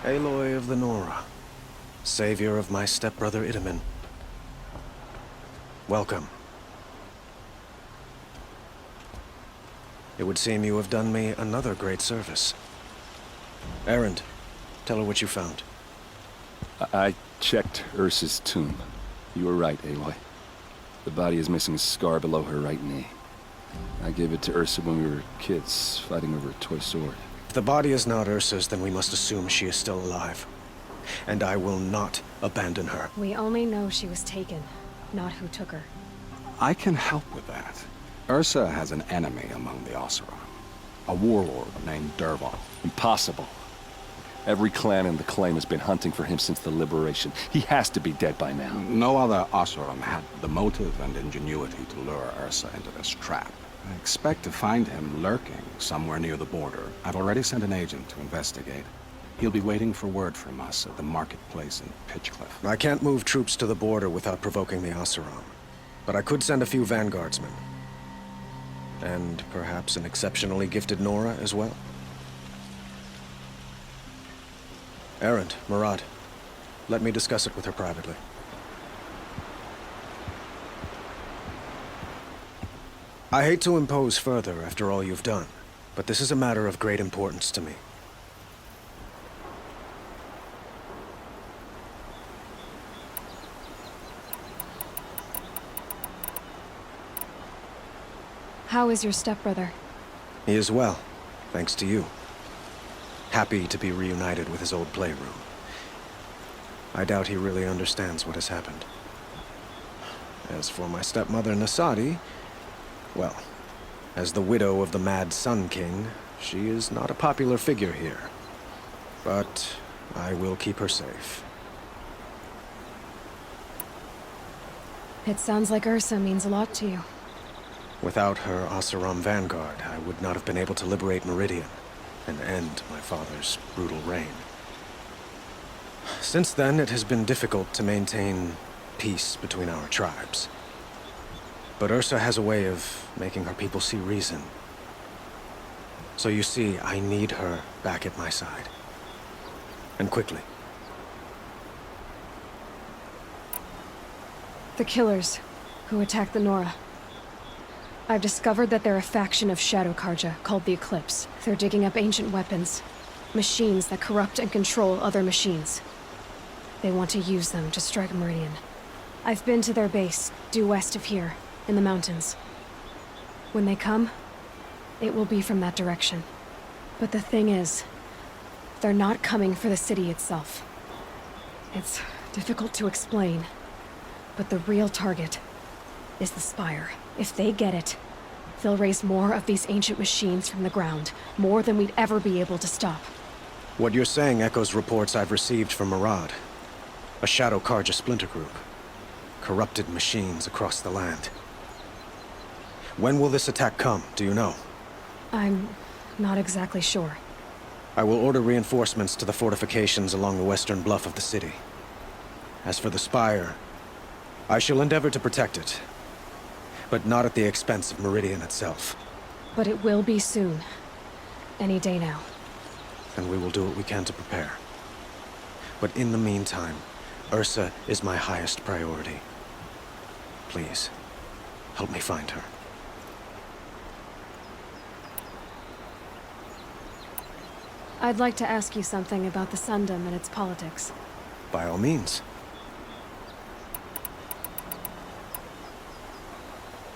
Aloy of the Nora, savior of my stepbrother Itamin. Welcome. It would seem you have done me another great service. Erend, tell her what you found. I checked Ursa's tomb. You were right, Aloy. The body is missing a scar below her right knee. I gave it to Ursa when we were kids, fighting over a toy sword. If the body is not Ursa's, then we must assume she is still alive. And I will not abandon her. We only know she was taken, not who took her. I can help with that. Ursa has an enemy among the Oseram. A warlord named Dervahl. Impossible. Every clan in the claim has been hunting for him since the liberation. He has to be dead by now. No other Oseram had the motive and ingenuity to lure Ursa into this trap. I expect to find him lurking somewhere near the border. I've already sent an agent to investigate. He'll be waiting for word from us at the marketplace in Pitchcliff. I can't move troops to the border without provoking the Oseram. But I could send a few vanguardsmen. And perhaps an exceptionally gifted Nora as well. Erend, Murad, let me discuss it with her privately. I hate to impose further after all you've done, but this is a matter of great importance to me. How is your stepbrother? He is well, thanks to you. Happy to be reunited with his old playroom. I doubt he really understands what has happened. As for my stepmother Nasadi, well, as the widow of the Mad Sun King, she is not a popular figure here. But I will keep her safe. It sounds like Ursa means a lot to you. Without her Oseram vanguard, I would not have been able to liberate Meridian and end my father's brutal reign. Since then, it has been difficult to maintain peace between our tribes. But Ursa has a way of making her people see reason. So you see, I need her back at my side. And quickly. The killers who attacked the Nora. I've discovered that they're a faction of Shadow Carja called the Eclipse. They're digging up ancient weapons. Machines that corrupt and control other machines. They want to use them to strike Meridian. I've been to their base, due west of here, in the mountains. When they come, it will be from that direction. But the thing is, they're not coming for the city itself. It's difficult to explain, but the real target is the Spire. If they get it, they'll raise more of these ancient machines from the ground, more than we'd ever be able to stop. What you're saying echoes reports I've received from Murad, a Shadow Carja splinter group. Corrupted machines across the land. When will this attack come, do you know? I'm not exactly sure. I will order reinforcements to the fortifications along the western bluff of the city. As for the Spire, I shall endeavor to protect it, but not at the expense of Meridian itself. But it will be soon. Any day now. And we will do what we can to prepare. But in the meantime, Ursa is my highest priority. Please, help me find her. I'd like to ask you something about the Sundom and its politics. By all means.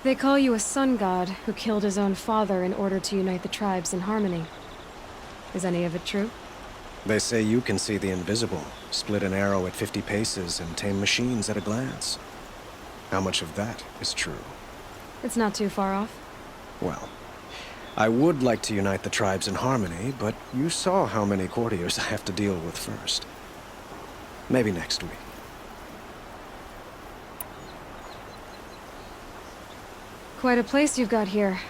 They call you a sun god who killed his own father in order to unite the tribes in harmony. Is any of it true? They say you can see the invisible, split an arrow at 50 paces, and tame machines at a glance. How much of that is true? It's not too far off. Well, I would like to unite the tribes in harmony, but you saw how many courtiers I have to deal with first. Maybe next week. Quite a place you've got here.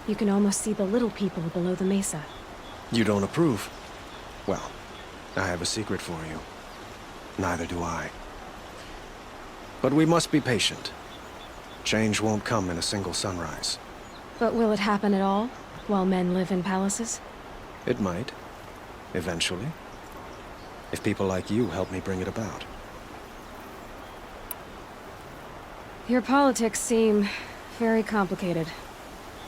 You can almost see the little people below the mesa. You don't approve? Well, I have a secret for you. Neither do I. But we must be patient. Change won't come in a single sunrise. But will it happen at all, while men live in palaces? It might. Eventually. if people like you help me bring it about. Your politics seem very complicated.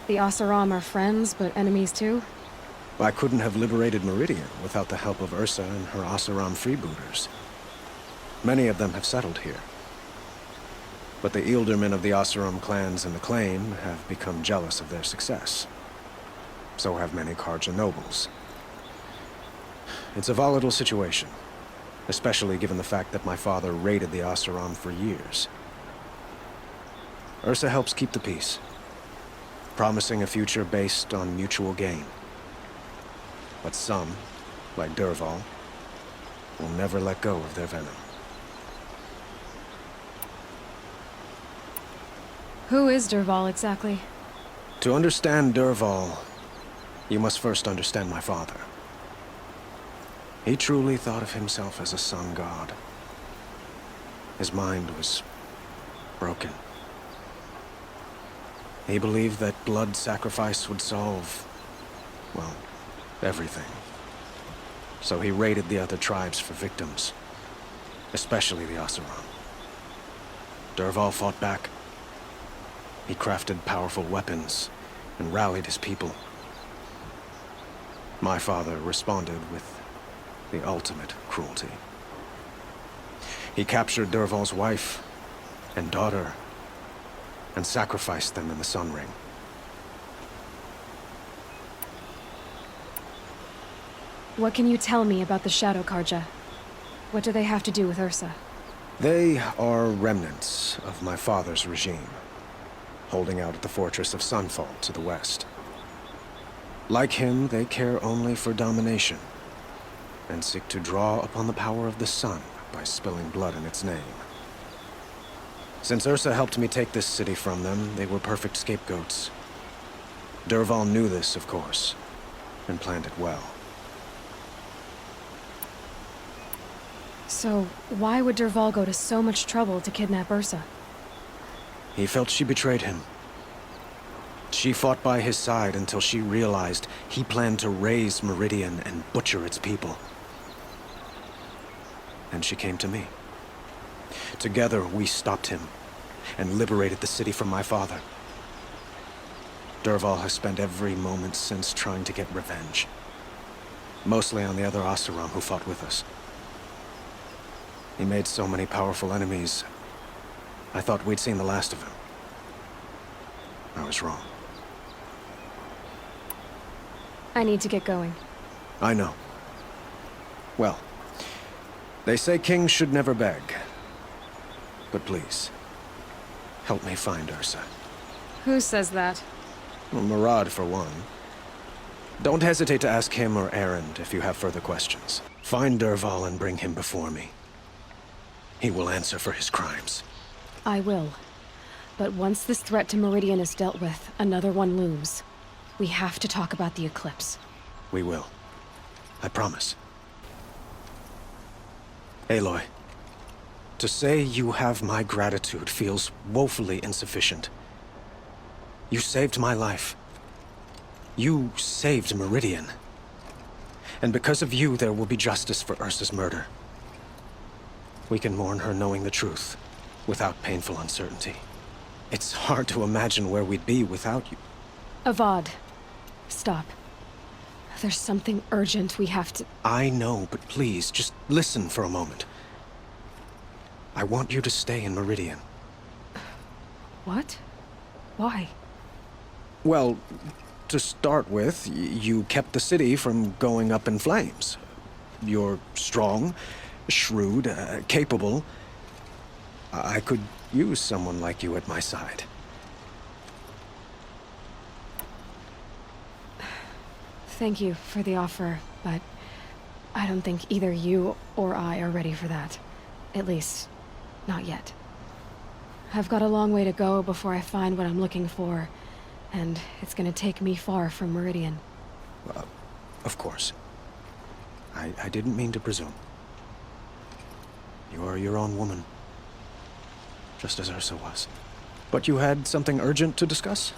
The Oseram are friends, but enemies too? I couldn't have liberated Meridian without the help of Ursa and her Oseram freebooters. Many of them have settled here. But the Ealdormen of the Oseram clans in the Claim have become jealous of their success. So have many Carja nobles. It's a volatile situation, especially given the fact that my father raided the Oseram for years. Ursa helps keep the peace, promising a future based on mutual gain. But some, like Dervahl, will never let go of their venom. Who is Dervahl exactly? To understand Dervahl, you must first understand my father. He truly thought of himself as a sun god. His mind was broken. He believed that blood sacrifice would solve, well, everything. So he raided the other tribes for victims, especially the Oseram. Dervahl fought back. He crafted powerful weapons and rallied his people. My father responded with the ultimate cruelty. He captured Dervahl's wife and daughter and sacrificed them in the Sun Ring. What can you tell me about the Shadow Carja? What do they have to do with Ursa? They are remnants of my father's regime, holding out at the fortress of Sunfall to the west. Like him, they care only for domination, and seek to draw upon the power of the sun by spilling blood in its name. Since Ursa helped me take this city from them, they were perfect scapegoats. Dervahl knew this, of course, and planned it well. So, why would Dervahl go to so much trouble to kidnap Ursa? He felt she betrayed him. She fought by his side until she realized he planned to raise Meridian and butcher its people. And she came to me. Together, we stopped him and liberated the city from my father. Dervahl has spent every moment since trying to get revenge. Mostly on the other Oseram who fought with us. He made so many powerful enemies, I thought we'd seen the last of him. I was wrong. I need to get going. I know. Well, they say kings should never beg. But please, help me find Ursa. Who says that? Well, Murad, for one. Don't hesitate to ask him or Erend if you have further questions. Find Dervahl and bring him before me. He will answer for his crimes. I will. But once this threat to Meridian is dealt with, another one looms. We have to talk about the eclipse. We will. I promise. Aloy, to say you have my gratitude feels woefully insufficient. You saved my life. You saved Meridian. And because of you, there will be justice for Ursa's murder. We can mourn her knowing the truth, without painful uncertainty. It's hard to imagine where we'd be without you. Avad, stop. There's something urgent we have to... I know, but please, just listen for a moment. I want you to stay in Meridian. What? Why? Well, to start with, you kept the city from going up in flames. You're strong, shrewd, capable. I could use someone like you at my side. Thank you for the offer, but I don't think either you or I are ready for that. At least, not yet. I've got a long way to go before I find what I'm looking for, and it's gonna take me far from Meridian. Of course. I didn't mean to presume. You are your own woman. Just as Ursa was. But you had something urgent to discuss?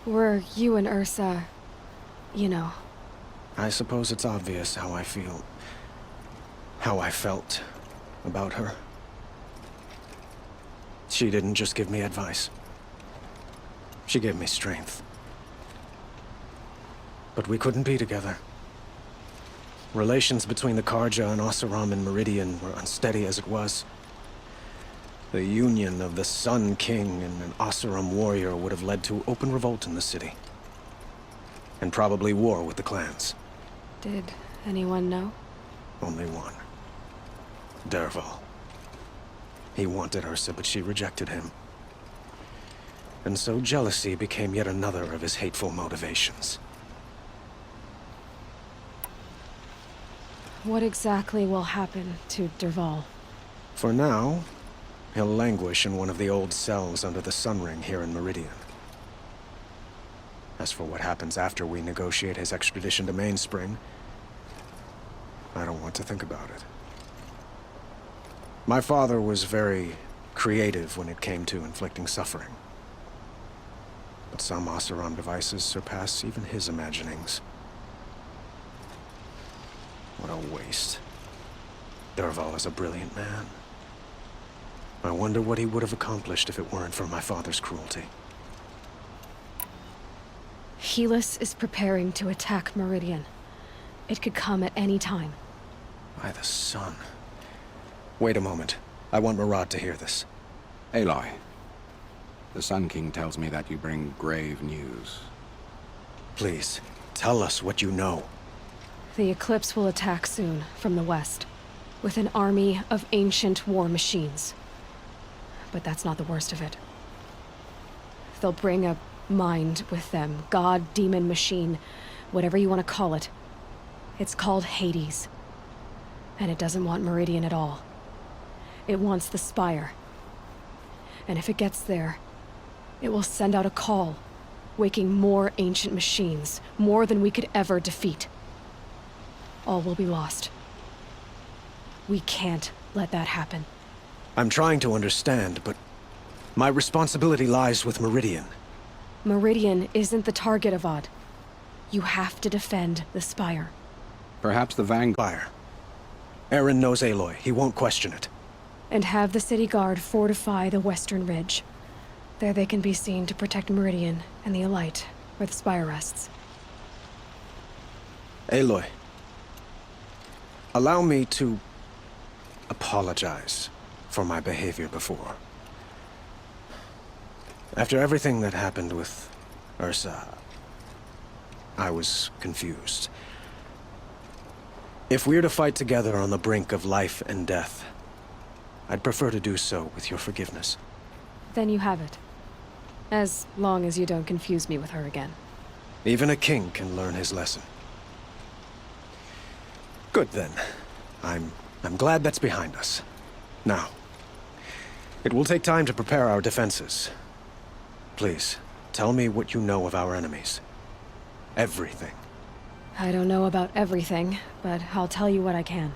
Were you and Ursa, you know, I suppose it's obvious how I feel. How I felt about her. She didn't just give me advice. She gave me strength. But we couldn't be together. Relations between the Carja and Oseram and Meridian were unsteady as it was. The union of the Sun King and an Oseram warrior would have led to open revolt in the city. And probably war with the clans. did anyone know? Only one. Dervahl. He wanted Ursa, but she rejected him. And so jealousy became yet another of his hateful motivations. What exactly will happen to Dervahl? For now, he'll languish in one of the old cells under the Sun Ring here in Meridian. As for what happens after we negotiate his extradition to Mainspring, I don't want to think about it. My father was very creative when it came to inflicting suffering. But some Oseram devices surpass even his imaginings. What a waste. Dervahl is a brilliant man. I wonder what he would have accomplished if it weren't for my father's cruelty. Helis is preparing to attack Meridian. It could come at any time. By the sun. Wait a moment. I want Murad to hear this. Aloy, the Sun King tells me that you bring grave news. Please, tell us what you know. The Eclipse will attack soon, from the west, with an army of ancient war machines. But that's not the worst of it. They'll bring a mind with them, god, demon, machine, whatever you want to call it. It's called Hades. And it doesn't want Meridian at all. It wants the Spire. And if it gets there, it will send out a call, waking more ancient machines, more than we could ever defeat. All will be lost. We can't let that happen. I'm trying to understand, but my responsibility lies with Meridian. Meridian isn't the target, Avad. You have to defend the Spire. Perhaps the Vanguard... Fire. Aaron knows Aloy. He won't question it. And have the city guard fortify the western ridge. There they can be seen to protect Meridian and the Elite, where the Spire rests. Aloy. Allow me to apologize for my behavior before. After everything that happened with Ursa, I was confused. If we're to fight together on the brink of life and death, I'd prefer to do so with your forgiveness. Then you have it. As long as you don't confuse me with her again. Even a king can learn his lesson. Good then. I'm glad that's behind us. Now, it will take time to prepare our defenses. Please, tell me what you know of our enemies. Everything. I don't know about everything, but I'll tell you what I can.